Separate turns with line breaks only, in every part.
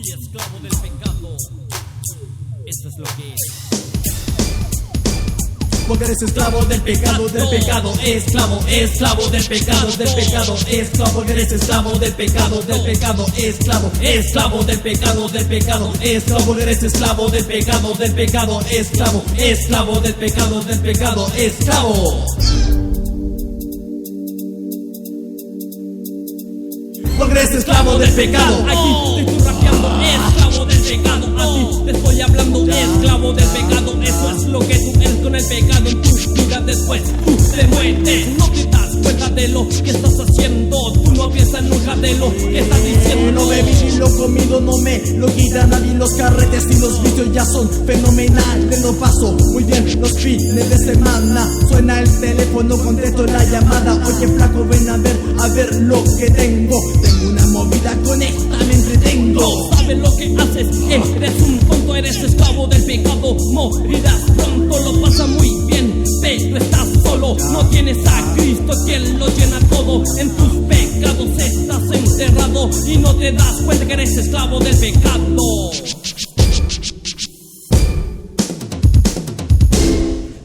Sí, esclavo del pecado. Esto es lo que es.
Porque eres esclavo del pecado, esclavo, esclavo del pecado, esclavo, porque eres esclavo del pecado, esclavo, esclavo del pecado, esclavo, porque eres esclavo del pecado, esclavo, esclavo del pecado, esclavo. Porque eres esclavo del pecado.
Aquí te estoy rapeando, esclavo del pecado. A ti te estoy hablando, esclavo del pecado. Eso es lo que tú eres con el pecado en tu vida. Después tú te mueres, no te das cuenta de lo que estás haciendo. Tú no piensas nunca de lo que estás diciendo.
Lo bebí ni lo comido no me lo quita nadie. Los carretes y los vicios ya son fenomenales. Lo paso muy bien los fines de semana. Suena el teléfono, contesto la llamada. Oye flaco, ven a ver lo que tengo. Tengo una movida con esta, me entretengo.
No sabes lo que haces, eres un tonto, eres esclavo del pecado. Morirás pronto, lo pasa muy bien, pero estás solo. No tienes a Cristo quien lo llena todo. En tus pecados estás enterrado y no te das cuenta que eres esclavo del pecado.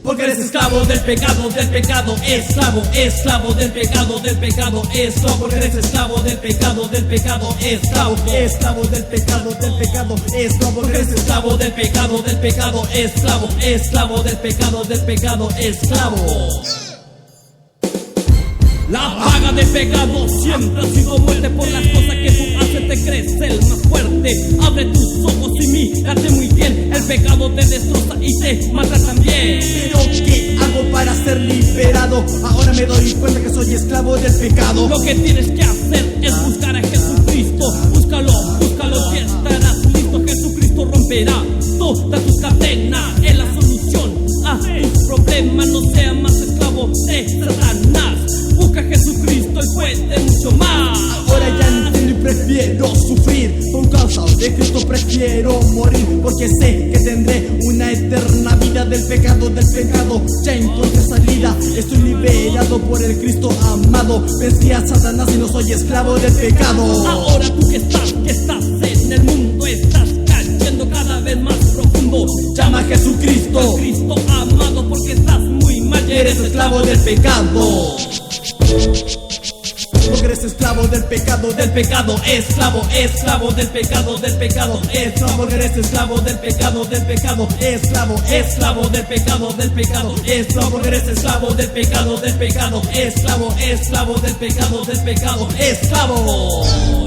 Porque eres esclavo del pecado, esclavo, esclavo del pecado, esclavo, porque eres esclavo del pecado, esclavo, esclavo del pecado, esclavo, porque eres esclavo del pecado, esclavo, esclavo del pecado, esclavo.
La paga del pecado siempre ha sido muerte. Por las cosas que tú haces te crees el más fuerte. Abre tus ojos y mírate muy bien. El pecado te destroza y te mata también.
Pero ¿qué hago para ser liberado? Ahora me doy cuenta que soy esclavo del pecado.
Lo que tienes que hacer es buscar a Jesucristo. Búscalo, búscalo y estarás listo. Jesucristo romperá todas tus cadenas. Es la solución a tus problemas. No seas más esclavo de Satanás. Busca a Jesucristo, Él puede mucho más.
Ahora ya entiendo y prefiero sufrir. Por causa de Cristo prefiero morir. Porque sé que tendré una eterna vida del pecado. Ya encontré salida, estoy liberado por el Cristo amado. Vencí a Satanás y no soy esclavo del pecado.
Ahora tú que estás en el mundo, estás cayendo cada vez más profundo.
Llama a Jesucristo,
Cristo amado, porque estás muy mal.
eres esclavo del pecado. Porque eres esclavo del pecado, esclavo, esclavo del pecado, esclavo, porque eres esclavo del pecado, esclavo, esclavo del pecado, esclavo, porque eres esclavo del pecado, esclavo, esclavo del pecado, esclavo.